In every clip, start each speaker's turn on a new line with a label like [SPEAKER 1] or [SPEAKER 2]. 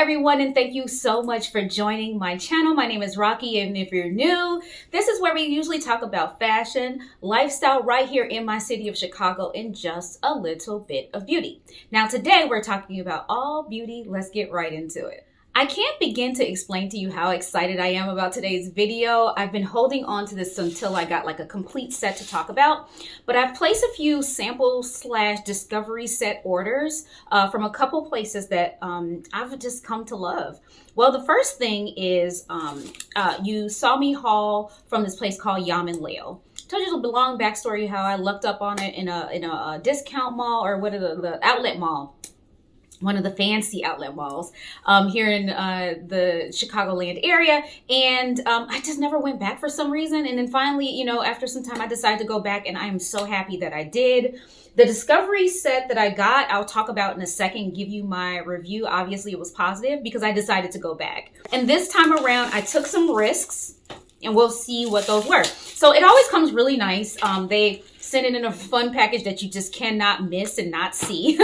[SPEAKER 1] everyone, and thank you so much for joining my channel. My name is Rocky, and if you're new, this is where we usually talk about fashion, lifestyle right here in my city of Chicago, and just a little bit of beauty. Now today we're talking about all beauty. Let's get right into it. I can't begin to explain to you how excited I am about today's video. I've been holding on to this until I got like a complete set to talk about, but I've placed a few sample / discovery set orders from a couple places that I've just come to love. Well, the first thing is you saw me haul from this place called Yom Layl. I told you a long backstory how I lucked up on it in a discount mall, or what are the outlet mall. One of the fancy outlet malls here in the Chicagoland area. And I just never went back for some reason. And then finally, you know, after some time, I decided to go back, and I am so happy that I did. The discovery set that I got, I'll talk about in a second, give you my review. Obviously, it was positive because I decided to go back. And this time around, I took some risks, and we'll see what those were. So it always comes really nice. They send it in a fun package that you just cannot miss and not see.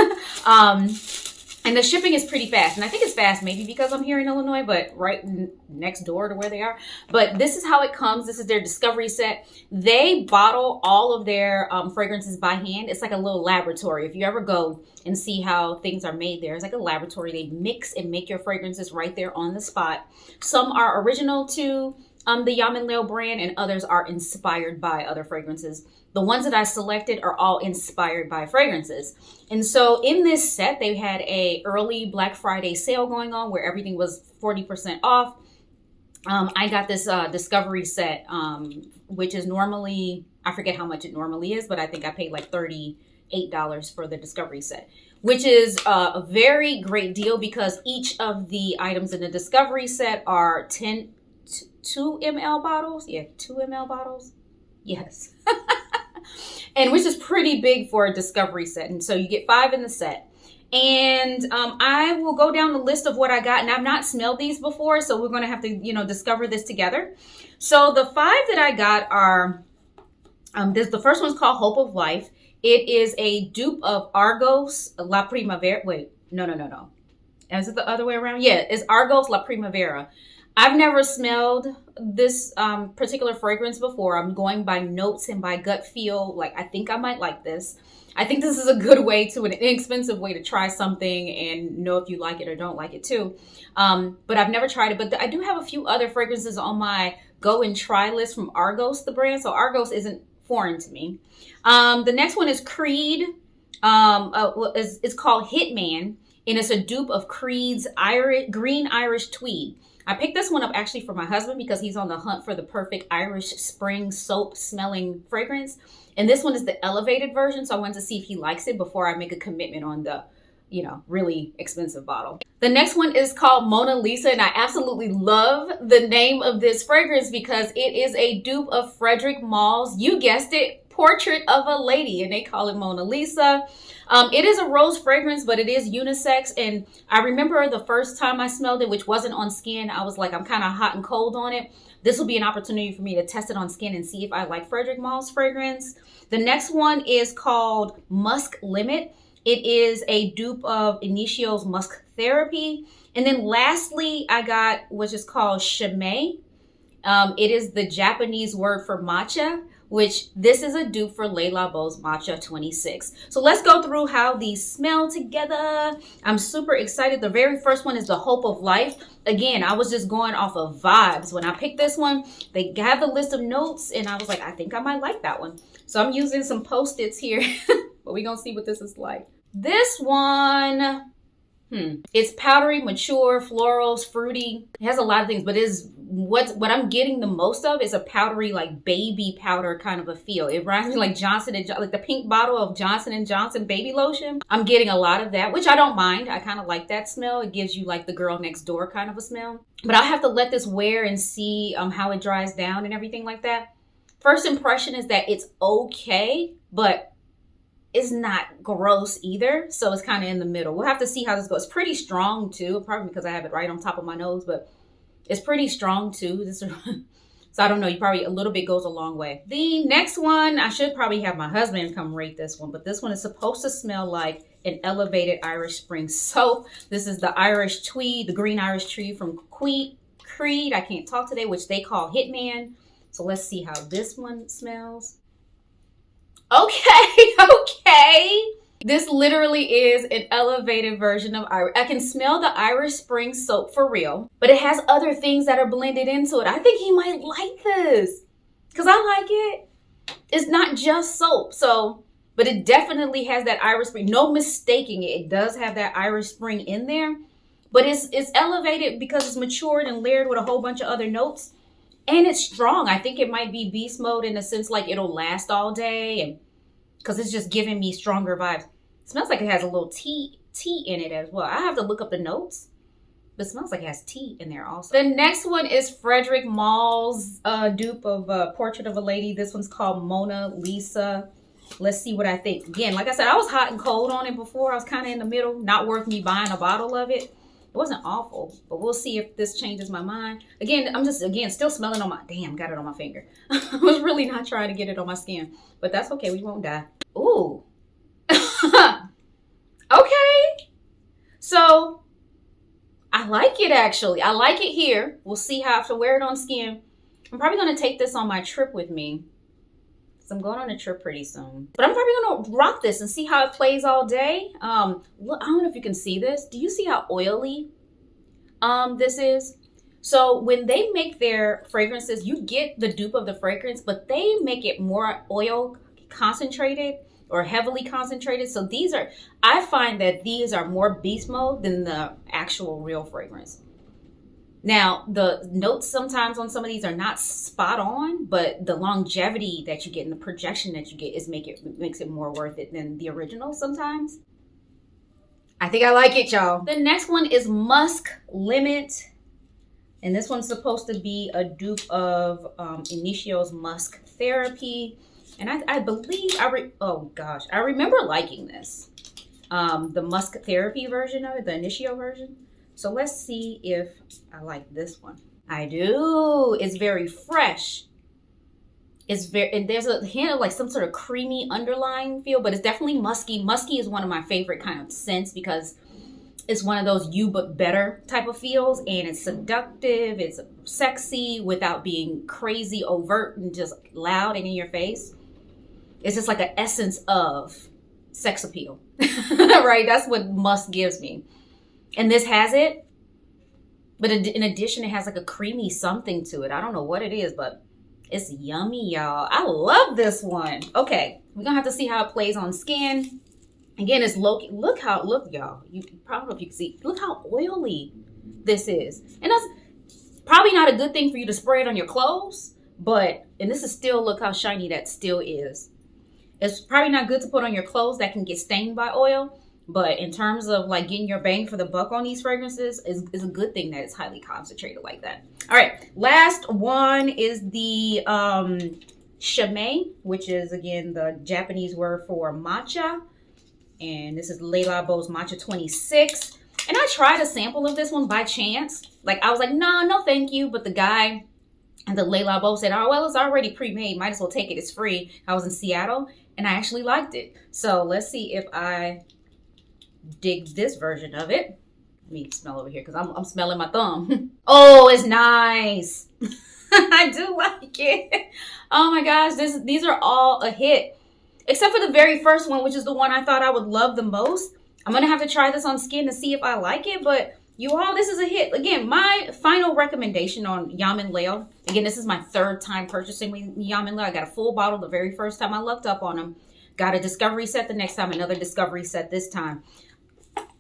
[SPEAKER 1] And the shipping is pretty fast. And I think it's fast maybe because I'm here in Illinois, but right next door to where they are. But this is how it comes. This is their discovery set. They bottle all of their fragrances by hand. It's like a little laboratory. If you ever go and see how things are made there, it's like a laboratory. They mix and make your fragrances right there on the spot. Some are original to the Yom Layl brand, and others are inspired by other fragrances. The ones that I selected are all inspired by fragrances. And so in this set, they had a early Black Friday sale going on where everything was 40% off. I got this discovery set, which is normally, I forget how much it normally is, but I think I paid like $38 for the discovery set, which is a very great deal because each of the items in the discovery set are 2 ml bottles. Yeah, 2 ml bottles. Yes. And which is pretty big for a discovery set. And so you get 5 in the set. And I will go down the list of what I got. And I've not smelled these before, so we're going to have to, you know, discover this together. So the 5 that I got are, the first one's called Hope of Life. It is a dupe of Argos La Primavera. Wait, no. Is it the other way around? Yeah, it's Argos La Primavera. I've never smelled this particular fragrance before. I'm going by notes and by gut feel. Like, I think I might like this. I think this is a good way to, an inexpensive way to try something and know if you like it or don't like it too. But I've never tried it. But I do have a few other fragrances on my go and try list from Argos, the brand. So Argos isn't foreign to me. The next one is Creed. It's called Hitman. And it's a dupe of Creed's Green Irish Tweed. I picked this one up actually for my husband because he's on the hunt for the perfect Irish spring soap smelling fragrance. And this one is the elevated version. So I wanted to see if he likes it before I make a commitment on the, you know, really expensive bottle. The next one is called Mona Lisa. And I absolutely love the name of this fragrance because it is a dupe of Frederic Maule's, you guessed it, Portrait of a Lady. And they call it Mona Lisa. It is a rose fragrance, but it is unisex. And I remember the first time I smelled it, which wasn't on skin, I was like, I'm kind of hot and cold on it. This will be an opportunity for me to test it on skin and see if I like Frederic Maule's fragrance. The next one is called Musk Limit. It is a dupe of Initio's Musk Therapy. And then lastly, I got which is called Shimei. It is the Japanese word for matcha, which this is a dupe for Le Labo's Matcha 26. So let's go through how these smell together. I'm super excited. The very first one is the Hope of Life. Again, I was just going off of vibes. When I picked this one, they have the list of notes, and I was like, I think I might like that one. So I'm using some Post-its here, but we're going to see what this is like. This one, it's powdery, mature, florals, fruity. It has a lot of things, but it is what I'm getting the most of is a powdery, like baby powder kind of a feel. It reminds me like like the pink bottle of Johnson & Johnson baby lotion. I'm getting a lot of that, which I don't mind. I kind of like that smell. It gives you like the girl next door kind of a smell. But I'll have to let this wear and see how it dries down and everything like that. First impression is that it's okay, but it's not gross either. So it's kind of in the middle. We'll have to see how this goes. It's pretty strong too, probably because I have it right on top of my nose, but it's pretty strong too. So I don't know, you probably a little bit goes a long way. The next one, I should probably have my husband come rate this one, but this one is supposed to smell like an elevated Irish Spring soap. This is the Irish Tweed, the green Irish tree from Creed. I can't talk today, which they call Hitman. So let's see how this one smells. Okay, okay. This literally is an elevated version of Irish. I can smell the Irish Spring soap for real, but it has other things that are blended into it. I think he might like this because I like it. It's not just soap, so, but it definitely has that Irish Spring. No mistaking it. It does have that Irish Spring in there, but it's elevated because it's matured and layered with a whole bunch of other notes. And it's strong. I think it might be beast mode in a sense, like it'll last all day, and because it's just giving me stronger vibes. It smells like it has a little tea in it as well. I have to look up the notes, but it smells like it has tea in there also. The next one is Frederic Malle's dupe of Portrait of a Lady. This one's called Mona Lisa. Let's see what I think. Again, like I said, I was hot and cold on it before. I was kind of in the middle. Not worth me buying a bottle of it. It wasn't awful, but we'll see if this changes my mind. Again, I'm just, still smelling on my, damn, got it on my finger. I was really not trying to get it on my skin, but that's okay. We won't die. Ooh. Okay. So I like it actually. I like it here. We'll see how I have to wear it on skin. I'm probably going to take this on my trip with me. So I'm going on a trip pretty soon. But I'm probably going to rock this and see how it plays all day. Look, I don't know if you can see this. Do you see how oily this is? So when they make their fragrances, you get the dupe of the fragrance, but they make it more oil concentrated or heavily concentrated. So these are, I find that these are more beast mode than the actual real fragrance. Now, the notes sometimes on some of these are not spot on, but the longevity that you get and the projection that you get makes it more worth it than the original sometimes. I think I like it, y'all. The next one is Musk Limit. And this one's supposed to be a dupe of Initio's Musk Therapy. And I believe, I remember liking this. The Musk Therapy version of it, the Initio version. So let's see if I like this one. I do. It's very fresh. And there's a hint of like some sort of creamy underlying feel, but it's definitely musky. Musky is one of my favorite kind of scents because it's one of those you but better type of feels, and it's seductive, it's sexy without being crazy overt and just loud and in your face. It's just like an essence of sex appeal, right? That's what musk gives me. And this has it, but in addition, it has like a creamy something to it. I don't know what it is, but it's yummy, y'all. I love this one. Okay, we're gonna have to see how it plays on skin. Again, it's low. Look, y'all. You probably don't know if you can see. Look how oily this is, and that's probably not a good thing for you to spray it on your clothes. But and this is still, look how shiny that still is. It's probably not good to put on your clothes that can get stained by oil. But in terms of like getting your bang for the buck on these fragrances, is a good thing that it's highly concentrated like that. All right, last one is the Chimay, which is again the Japanese word for matcha. And this is Le Labo's Matcha 26. And I tried a sample of this one by chance. Like I was like, nah, no thank you. But the guy and the Le Labo said, oh, well, it's already pre-made. Might as well take it. It's free. I was in Seattle and I actually liked it. So let's see if I dig this version of it. Let me smell over here because I'm smelling my thumb. Oh, it's nice. I do like it. Oh my gosh, these are all a hit. Except for the very first one, which is the one I thought I would love the most. I'm going to have to try this on skin to see if I like it. But you all, this is a hit. Again, my final recommendation on Yom Layl. Again, this is my third time purchasing Yom Layl. I got a full bottle the very first time I lucked up on them. Got a discovery set the next time, another discovery set this time.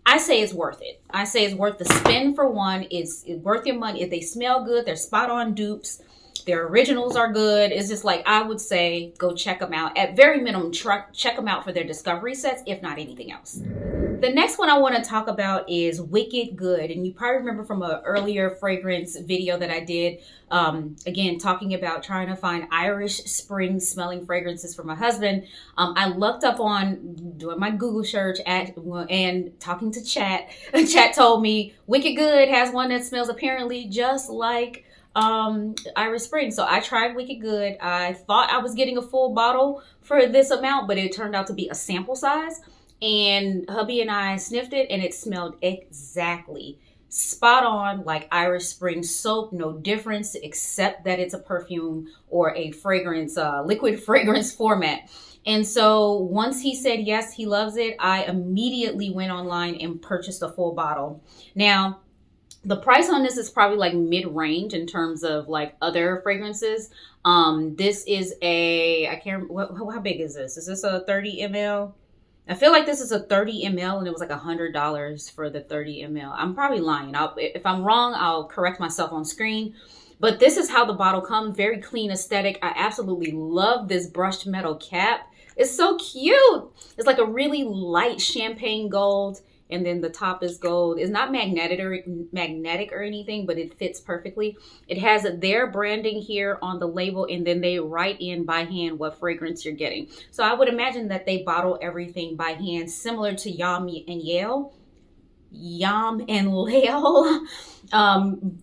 [SPEAKER 1] I say it's worth it. I say it's worth the spend for one. It's worth your money. If they smell good, they're spot on dupes. Their originals are good. It's just like, I would say, go check them out. At very minimum, check them out for their discovery sets, if not anything else. The next one I want to talk about is Wicked Good. And you probably remember from an earlier fragrance video that I did, again, talking about trying to find Irish spring smelling fragrances for my husband. I looked up on doing my Google search and talking to Chat. Chat told me Wicked Good has one that smells apparently just like Irish Spring. So I tried Wicked Good. I thought I was getting a full bottle for this amount, but it turned out to be a sample size. And hubby and I sniffed it, and it smelled exactly spot on like Irish Spring soap. No difference except that it's a perfume or a fragrance, liquid fragrance format. And so once he said yes, he loves it, I immediately went online and purchased a full bottle. Now, the price on this is probably like mid-range in terms of like other fragrances. This is I can't, how big is this? Is this a 30 ml? I feel like this is a 30 ml and it was like $100 for the 30 ml. I'm probably lying. If I'm wrong, I'll correct myself on screen. But this is how the bottle comes. Very clean aesthetic. I absolutely love this brushed metal cap. It's so cute. It's like a really light champagne gold. And then the top is gold. It's not magnetic or anything, but it fits perfectly. It has their branding here on the label, and then they write in by hand what fragrance you're getting. So I would imagine that they bottle everything by hand, similar to Yom and Layl.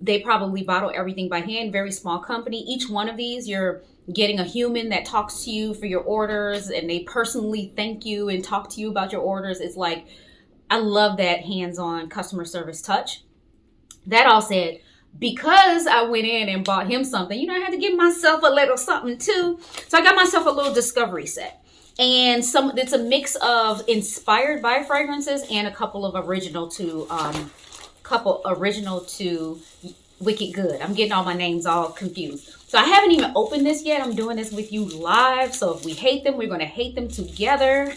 [SPEAKER 1] They probably bottle everything by hand. Very small company. Each one of these, you're getting a human that talks to you for your orders, and they personally thank you and talk to you about your orders. It's like, I love that hands-on customer service touch. That all said, because I went in and bought him something, I had to give myself a little something too. So I got myself a little discovery set. And it's a mix of inspired by fragrances and a couple original to Wicked Good. I'm getting all my names all confused. So I haven't even opened this yet. I'm doing this with you live. So if we hate them, we're going to hate them together.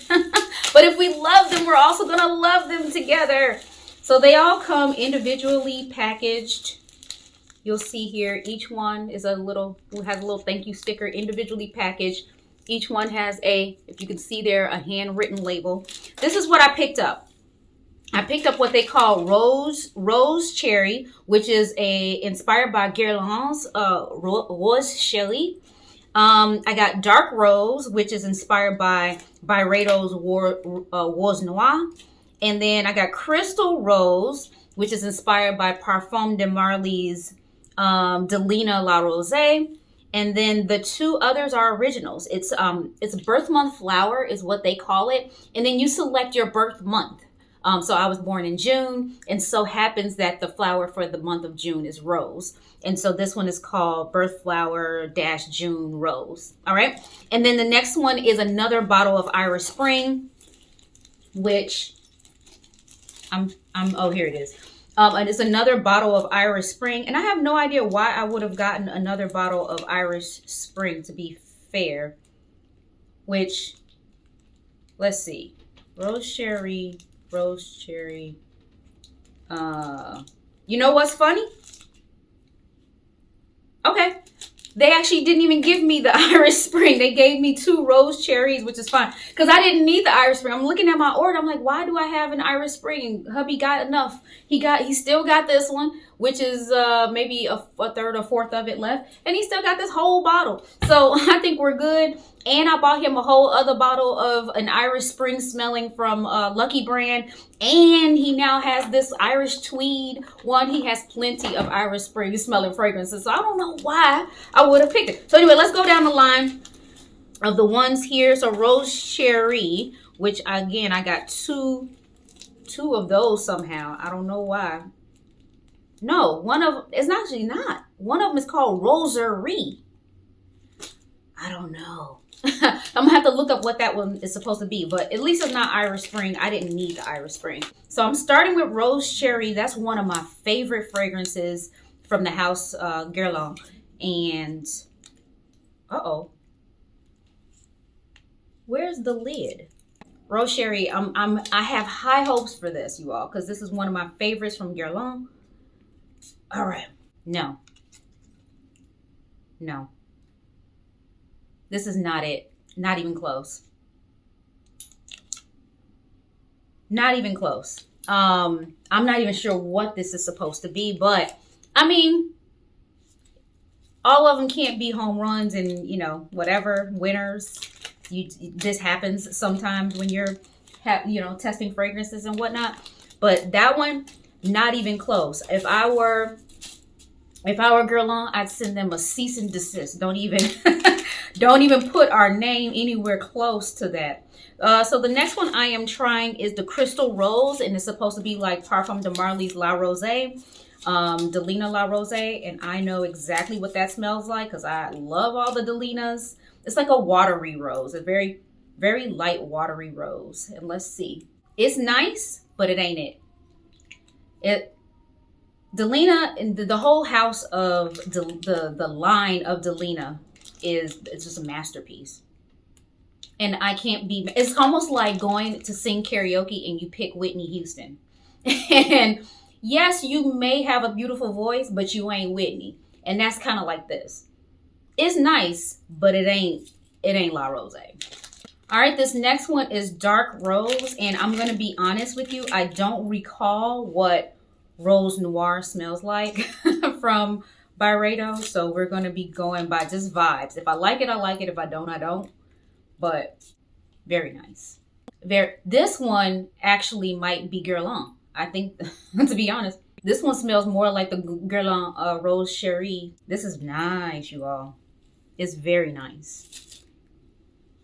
[SPEAKER 1] But if we love them, we're also going to love them together. So they all come individually packaged. You'll see here, each one is has a little thank you sticker, individually packaged. Each one has if you can see there, a handwritten label. This is what I picked up. I picked up what they call Rose Cherry, which is inspired by Guerlain's Rose Cherry. I got Dark Rose, which is inspired by Byredo's Rose Noir. And then I got Crystal Rose, which is inspired by Parfums de Marly's Delina La Rose. And then the two others are originals. It's birth month flower is what they call it. And then you select your birth month. So I was born in June, and so happens that the flower for the month of June is rose. And so this one is called Birth Flower - June Rose. All right. And then the next one is another bottle of Irish Spring, which oh, here it is. And it's another bottle of Irish Spring. And I have no idea why I would have gotten another bottle of Irish Spring, to be fair, which, let's see, Rose Cherry. You know what's funny? Okay. They actually didn't even give me the Irish Spring. They gave me 2 rose cherries, which is fine. Because I didn't need the Irish Spring. I'm looking at my order. I'm like, why do I have an Irish Spring? Hubby got enough. He still got this one, which is maybe a third or fourth of it left. And he still got this whole bottle. So I think we're good. And I bought him a whole other bottle of an Irish Spring smelling from Lucky Brand. And he now has this Irish Tweed one. He has plenty of Irish Spring smelling fragrances. So I don't know why I would have picked it. So anyway, let's go down the line of the ones here. So Rose Cherry, which again, I got two of those somehow. I don't know why. No, it's actually not. One of them is called Rosary. I don't know. I'm gonna have to look up what that one is supposed to be, but at least it's not Irish Spring. I didn't need the Irish Spring. So I'm starting with Rose Cherry. That's one of my favorite fragrances from the house Guerlain. And where's the lid? Rose Cherry. I have high hopes for this, you all, because this is one of my favorites from Guerlain. All right. No. This is not it. Not even close. Not even close. I'm not even sure what this is supposed to be, but I mean, all of them can't be home runs and, whatever, winners. This happens sometimes when you're, testing fragrances and whatnot. But that one, not even close. If I were Guerlain, I'd send them a cease and desist. Don't even Don't even put our name anywhere close to that. So the next one I am trying is the Crystal Rose, and it's supposed to be like Parfum de Marly's La Rosée, Delina La Rosée, and I know exactly what that smells like because I love all the Delinas. It's like a watery rose, a very, very light watery rose. And let's see. It's nice, but it ain't it. Delina, and the whole house of the line of Delina it's just a masterpiece. And I can't be, it's almost like going to sing karaoke and you pick Whitney Houston. And yes, you may have a beautiful voice, but you ain't Whitney. And that's kind of like this. It's nice, but it ain't La Rosée. All right, this next one is Dark Rose. And I'm going to be honest with you. I don't recall what Rose Noir smells like from Byredo. So we're going to be going by just vibes. If I like it, I like it. If I don't, I don't. But very nice. This one actually might be Guerlain. I think, to be honest, this one smells more like the Guerlain Rose Cherie. This is nice, you all. It's very nice.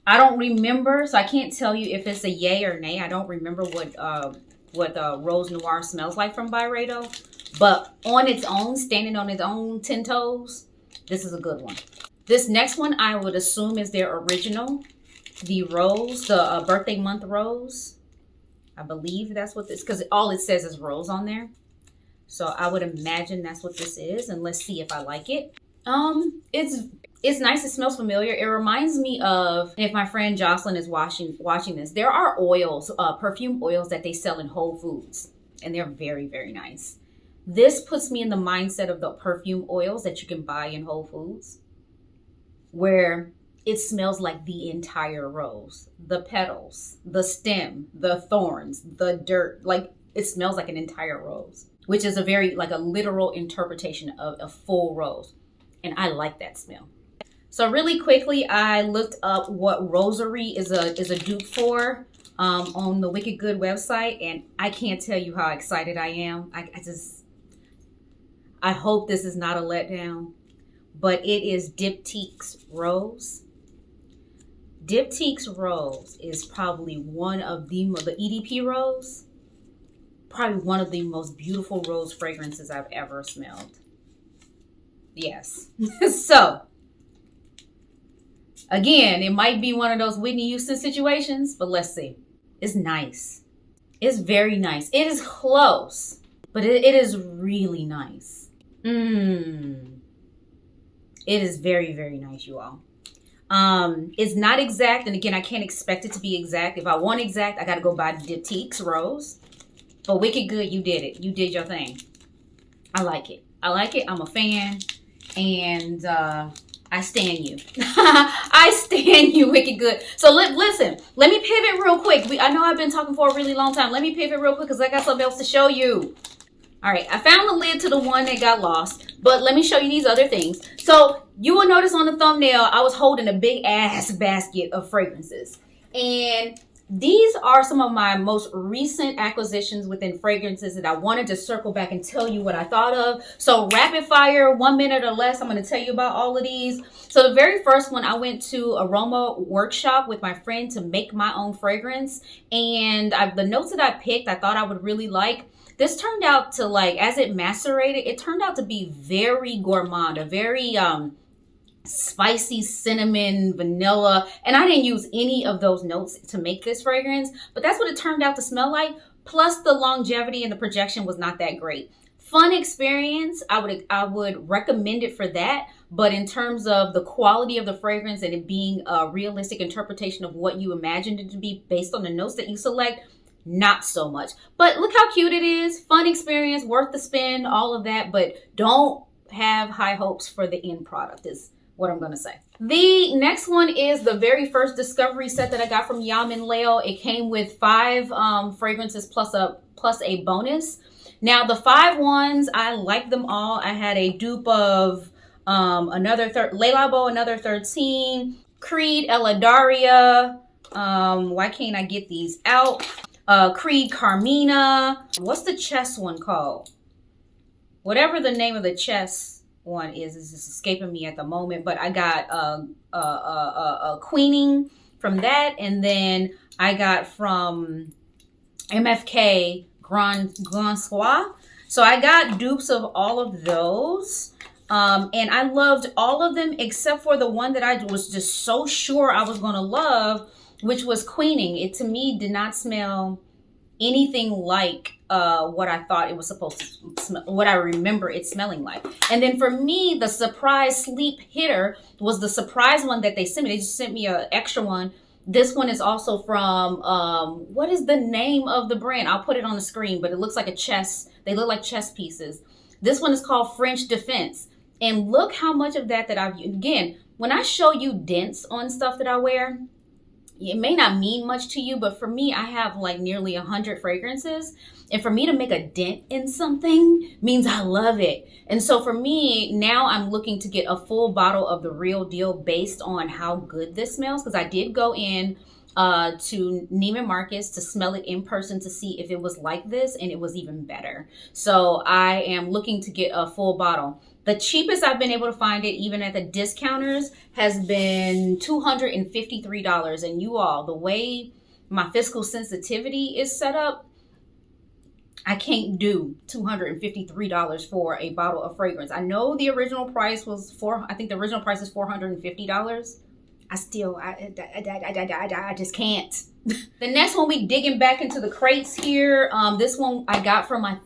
[SPEAKER 1] I don't remember, so I can't tell you if it's a yay or nay. I don't remember what Rose Noir smells like from Byredo. But on its own, standing on its own 10 toes, this is a good one. This next one I would assume is their original. The rose, the birthday month rose. I believe that's what this, because all it says is rose on there. So I would imagine that's what this is. And let's see if I like it. It's nice. It smells familiar. It reminds me of, if my friend Jocelyn is watching this, there are oils, perfume oils that they sell in Whole Foods. And they're very, very nice. This puts me in the mindset of the perfume oils that you can buy in Whole Foods, where it smells like the entire rose, the petals, the stem, the thorns, the dirt. Like, it smells like an entire rose, which is a very, like a literal interpretation of a full rose. And I like that smell. So really quickly, I looked up what rosary is a dupe for on the Wicked Good website. And I can't tell you how excited I am. I hope this is not a letdown, but it is Diptyque's Rose. Diptyque's Rose is probably one of the EDP Rose, probably one of the most beautiful rose fragrances I've ever smelled. Yes. So, again, it might be one of those Whitney Houston situations, but let's see. It's nice. It's very nice. It is close, but it is really nice. It is very, very nice, you all. It's not exact, and again, I can't expect it to be exact. If I want exact, I gotta go buy Diptyque's Rose. But Wicked Good, you did it. You did your thing. I like it. I like it. I'm a fan, and I stand you. I stand you, Wicked Good. So listen, let me pivot real quick. I know I've been talking for a really long time. Let me pivot real quick because I got something else to show you. All right, I found the lid to the one that got lost, but let me show you these other things. So you will notice on the thumbnail, I was holding a big ass basket of fragrances. And these are some of my most recent acquisitions within fragrances that I wanted to circle back and tell you what I thought of. So rapid fire, 1 minute or less, I'm going to tell you about all of these. So the very first one, I went to Aroma Workshop with my friend to make my own fragrance. And the notes that I picked, I thought I would really like. This turned out to, like, as it macerated, it turned out to be very gourmand, a very spicy cinnamon, vanilla. And I didn't use any of those notes to make this fragrance, but that's what it turned out to smell like. Plus the longevity and the projection was not that great. Fun experience. I would recommend it for that. But in terms of the quality of the fragrance and it being a realistic interpretation of what you imagined it to be based on the notes that you select, not so much. But look how cute it is. Fun experience, worth the spend, all of that. But don't have high hopes for the end product is what I'm going to say. The next one is the very first discovery set that I got from Yom Layl. It came with 5 fragrances plus a bonus. Now the 5 ones, I like them all. I had a dupe of another Le Labo, another 13, Creed, Eladaria. Why can't I get these out? Creed Carmina. What's the chess one called? Whatever the name of the chess one is. It's just escaping me at the moment. But I got a Queening from that, and then I got from MFK Grand Soir. So I got dupes of all of those. And I loved all of them except for the one that I was just so sure I was going to love, which was Queening. It to me did not smell anything like what I thought it was supposed to smell, what I remember it smelling like. And then for me, the surprise sleep hitter was the surprise one that they sent me. They just sent me an extra one. This one is also from, what is the name of the brand? I'll put it on the screen, but it looks like a chess. They look like chess pieces. This one is called French Defense. And look how much of that I've, again, when I show you dents on stuff that I wear, it may not mean much to you, but for me, I have like nearly 100 fragrances. And for me to make a dent in something means I love it. And so for me, now I'm looking to get a full bottle of the real deal based on how good this smells. Because I did go in to Neiman Marcus to smell it in person to see if it was like this, and it was even better. So I am looking to get a full bottle. The cheapest I've been able to find it, even at the discounters, has been $253. And you all, the way my fiscal sensitivity is set up, I can't do $253 for a bottle of fragrance. I know the original price was I think the original price is $450. I just can't. The next one, we digging back into the crates here. This one I got from, I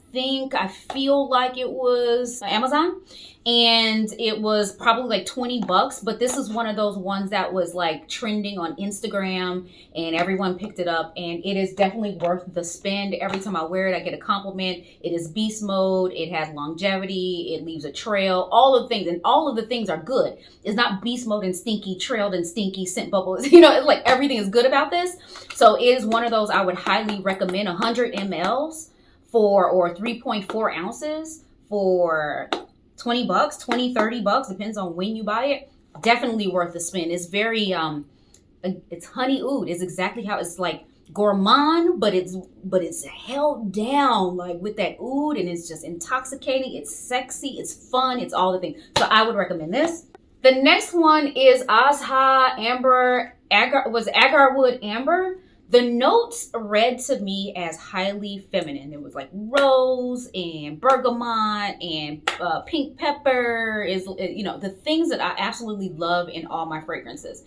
[SPEAKER 1] feel like it was Amazon, and it was probably like $20, but this is one of those ones that was like trending on Instagram and everyone picked it up, and it is definitely worth the spend. Every time I wear it, I get a compliment. It is beast mode. It has longevity. It leaves a trail, all of the things, and all of the things are good. It's not beast mode and stinky, trailed and stinky, scent bubbles. You know, it's like everything is good about this. So it is one of those I would highly recommend. 100 mLs or 3.4 ounces for $20, 20, $30, depends on when you buy it. Definitely worth the spend. It's very, it's honey oud. It's exactly how it's like gourmand, but it's held down like with that oud, and it's just intoxicating. It's sexy. It's fun. It's all the things. So I would recommend this. The next one is Azha Amber, Agarwood Amber. The notes read to me as highly feminine. It was like rose and bergamot and pink pepper, is, you know, the things that I absolutely love in all my fragrances.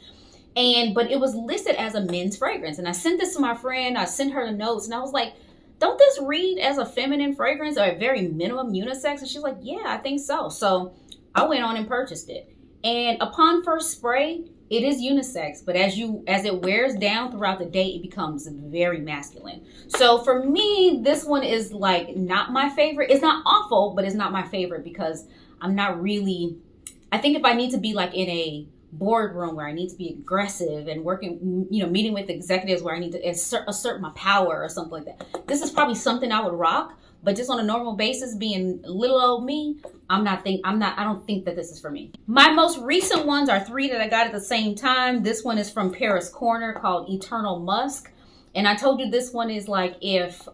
[SPEAKER 1] But it was listed as a men's fragrance. And I sent this to my friend. I sent her the notes, and I was like, don't this read as a feminine fragrance or a very minimum unisex? And she's like, yeah, I think so. So I went on and purchased it. And upon first spray, it is unisex, but as it wears down throughout the day, it becomes very masculine. So for me, this one is like not my favorite. It's not awful, but it's not my favorite because I'm not really, I think if I need to be like in a boardroom where I need to be aggressive and working, you know, meeting with executives where I need to assert my power or something like that, this is probably something I would rock. But just on a normal basis, being little old me, I don't think that this is for me. My most recent ones are 3 that I got at the same time. This one is from Paris Corner called Eternal Musk. And I told you this one is like if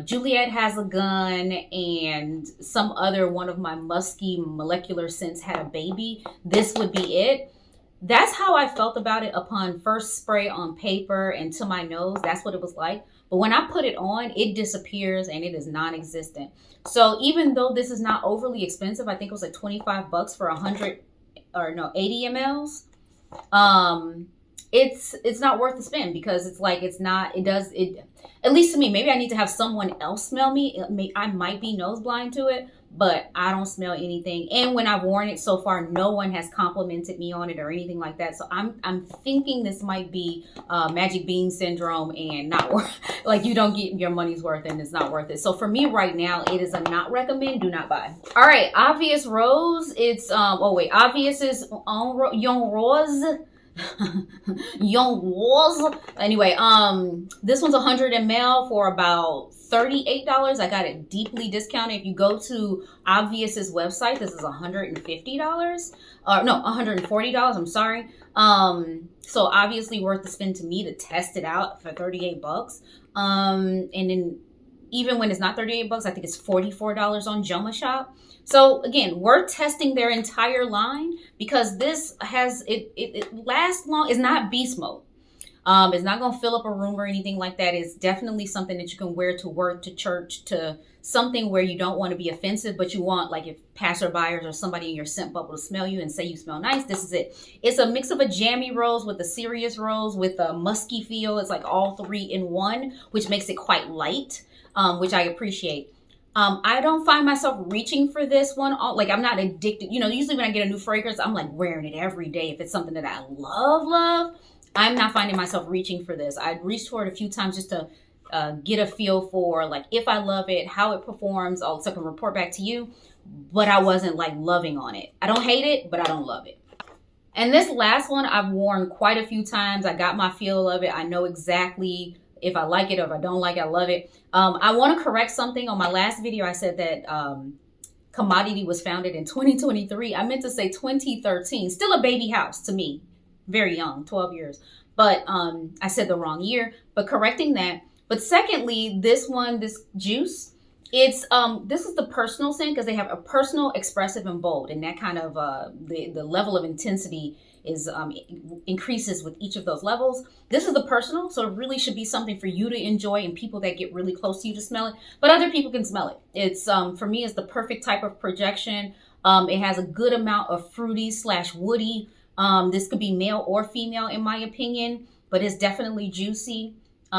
[SPEAKER 1] Juliet Has a Gun and some other one of my musky molecular scents had a baby, this would be it. That's how I felt about it upon first spray on paper and to my nose. That's what it was like. But when I put it on, it disappears and it is non-existent. So even though this is not overly expensive, I think it was like $25 for 80 mLs. It's not worth the spend because it's like, at least to me, maybe I need to have someone else smell me. I might be nose blind to it, but I don't smell anything. And when I've worn it so far, no one has complimented me on it or anything like that. So I'm thinking this might be magic bean syndrome and not worth, like you don't get your money's worth and it's not worth it. So for me right now, it is a not recommend, do not buy. All right, Obvious Rose. It's, Obvious is Yom Rose. Young Walls. Anyway, this one's 100 ml for about $38. I got it deeply discounted. If you go to Obvious's website, this is $150. No, $140. I'm sorry. So obviously worth the spend to me to test it out for $38. And then Even when it's not $38, I think it's $44 on Joma Shop. So again, we're testing their entire line because this has, it lasts long. It's not beast mode. It's not going to fill up a room or anything like that. It's definitely something that you can wear to work, to church, to something where you don't want to be offensive, but you want, like, if passerbyers or somebody in your scent bubble to smell you and say you smell nice, this is it. It's a mix of a jammy rose with a serious rose with a musky feel. It's like all three in one, which makes it quite light, which I appreciate. I don't find myself reaching for this one. Like, I'm not addicted. You know, usually when I get a new fragrance, I'm like wearing it every day. If it's something that I love, I'm not finding myself reaching for this. I'd reached for it a few times just to get a feel for, like, if I love it, how it performs, so I can report back to you. But I wasn't, like, loving on it. I don't hate it, but I don't love it. And this last one I've worn quite a few times. I got my feel of it. I know exactly if I like it or if I don't like it, I love it. I want to correct something. On my last video, I said that Commodity was founded in 2023. I meant to say 2013. Still a baby house to me. Very young, 12 years. But I said the wrong year. But correcting that. But secondly, this one, this juice, it's this is the personal scent because they have a personal, expressive, and bold. And that kind of the level of intensity is increases with each of those levels. This is the personal, so it really should be something for you to enjoy and people that get really close to you to smell it. But other people can smell it. It's for me, it's the perfect type of projection. It has a good amount of fruity / woody. This could be male or female in my opinion, but it's definitely juicy.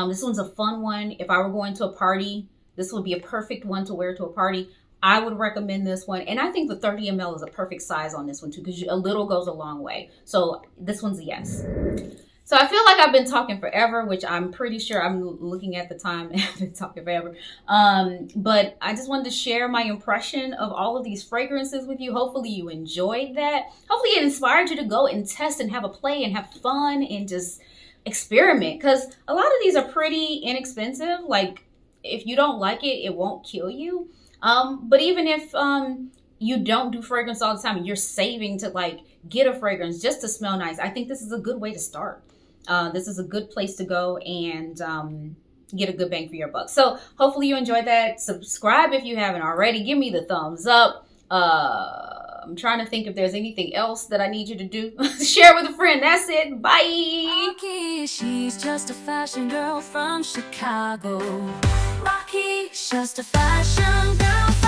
[SPEAKER 1] This one's a fun one. If I were going to a party, this would be a perfect one to wear to a party. I would recommend this one. And I think the 30 ml is a perfect size on this one too, because a little goes a long way. So this one's a yes. So I feel like I've been talking forever, which I'm pretty sure I'm looking at the time and I've been talking forever. But I just wanted to share my impression of all of these fragrances with you. Hopefully you enjoyed that. Hopefully it inspired you to go and test and have a play and have fun and just experiment. Because a lot of these are pretty inexpensive. Like, if you don't like it, it won't kill you. But even if you don't do fragrance all the time and you're saving to, like, get a fragrance just to smell nice, I think this is a good way to start. This is a good place to go and get a good bang for your buck. So hopefully you enjoyed that. Subscribe if you haven't already. Give me the thumbs up. I'm trying to think if there's anything else that I need you to do. Share with a friend. That's it. Bye.
[SPEAKER 2] Rocky, she's just a fashion girl from Chicago. Rocky, just a fashion girl